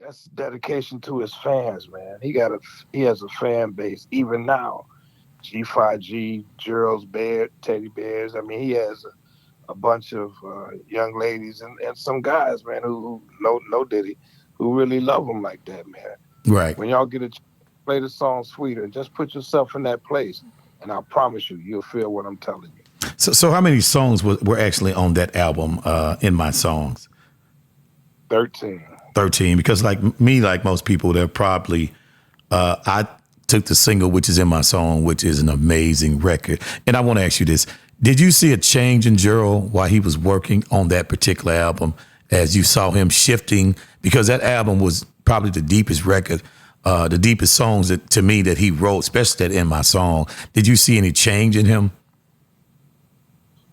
that's dedication to his fans, man. He has a fan base even now. G5G, Gerald's Bear, Teddy Bears. I mean, he has a bunch of young ladies and some guys, man, who know Diddy, who really love him like that, man. Right. When y'all get a chance, play the song "Sweeter" and just put yourself in that place, and I promise you, you'll feel what I'm telling you. So how many songs were actually on that album? In my songs, 13. 13. Because like me, like most people, they're probably I took the single, which is in my song, which is an amazing record. And I want to ask you this: did you see a change in Gerald while he was working on that particular album, as you saw him shifting? Because that album was probably the deepest record, the deepest songs that, to me, that he wrote, especially that in my song. Did you see any change in him?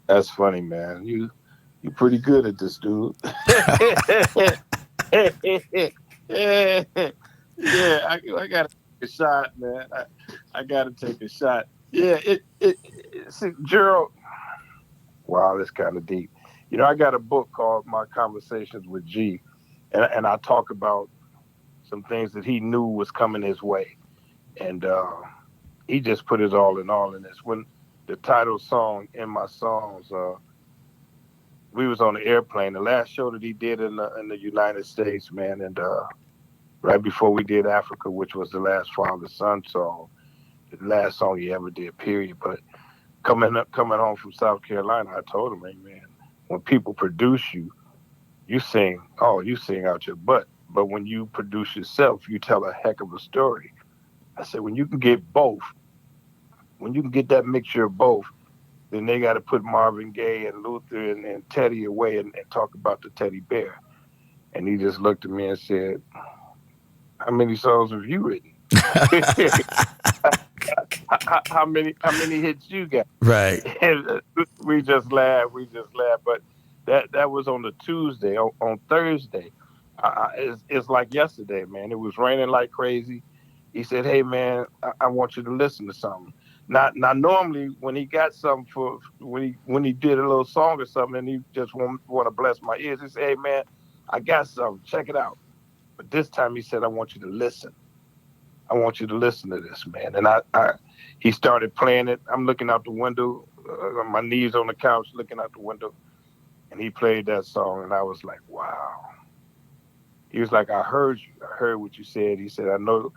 That's funny, man. You pretty good at this, dude. Yeah, I gotta take a shot, man. I gotta take a shot. Yeah, see, Gerald. Wow, that's kind of deep. You know, I got a book called My Conversations with G, and I talk about some things that he knew was coming his way, and he just put his all in this. When the title song in my songs, we was on the airplane, the last show that he did in the United States, man, and right before we did Africa, which was the last Father Son song, the last song he ever did, period. But coming home from South Carolina, I told him, hey man, when people produce you, you sing out your butt. But when you produce yourself, you tell a heck of a story. I said, when you can get both, when you can get that mixture of both, then they got to put Marvin Gaye and Luther and Teddy away and talk about the teddy bear. And he just looked at me and said, how many songs have you written? How many hits you got? Right. And we just laughed. We just laughed. But that was on the Tuesday. On Thursday, it's like yesterday, man. It was raining like crazy. He said, "Hey, man, I want you to listen to something." Now, normally when he got something for when he did a little song or something, and he just want to bless my ears, he said, "Hey, man, I got something. Check it out." But this time he said, "I want you to listen. I want you to listen to this, man." And he started playing it. I'm looking out the window, on my knees on the couch, looking out the window, and he played that song, and I was like, wow. He was like, I heard you. I heard what you said. He said, I know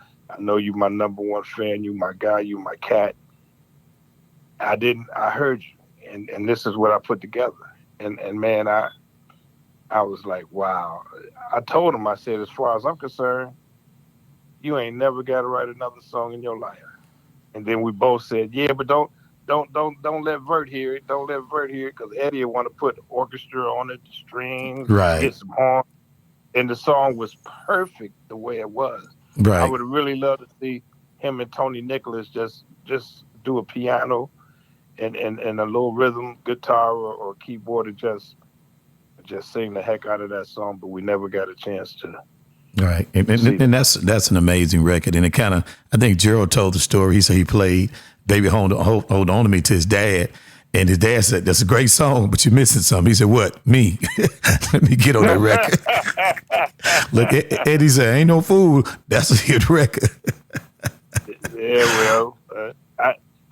you my number one fan. You my guy. You my cat. I didn't. I heard you, and this is what I put together. And man, I was like, wow. I told him, I said, as far as I'm concerned, you ain't never got to write another song in your life. And then we both said, yeah, but don't let Vert hear it. Don't let Vert hear it because Eddie want to put orchestra on it, the strings, Right. get some horn. And the song was perfect the way it was. I Right. would have really loved to see him and Tony Nicholas just do a piano and a little rhythm guitar or keyboard and just sing the heck out of that song. But we never got a chance to Right, and, see and, that. and that's an amazing record, and it kind of, I think Gerald told the story. He said he played "Baby Hold On to Me" to his dad, and his dad said, "That's a great song, but you're missing something." He said, "What? Me? Let me get on that record." Look, Eddie said, "Ain't no fool. That's a hit record." Yeah, well,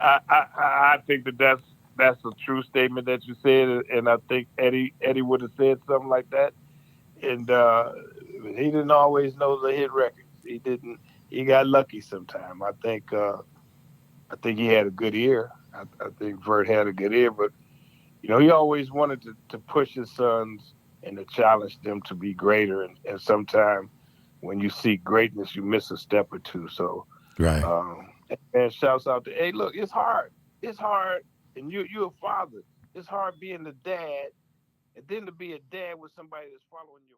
I think that's a true statement that you said, and I think Eddie would have said something like that, and he didn't always know the hit records. He didn't. He got lucky sometime. I think he had a good ear. I think Vert had a good ear, but he always wanted to push his sons and to challenge them to be greater. And sometimes when you seek greatness, you miss a step or two. So Right. and shouts out to, hey, look, it's hard. It's hard. And you're a father. It's hard being the dad and then to be a dad with somebody that's following your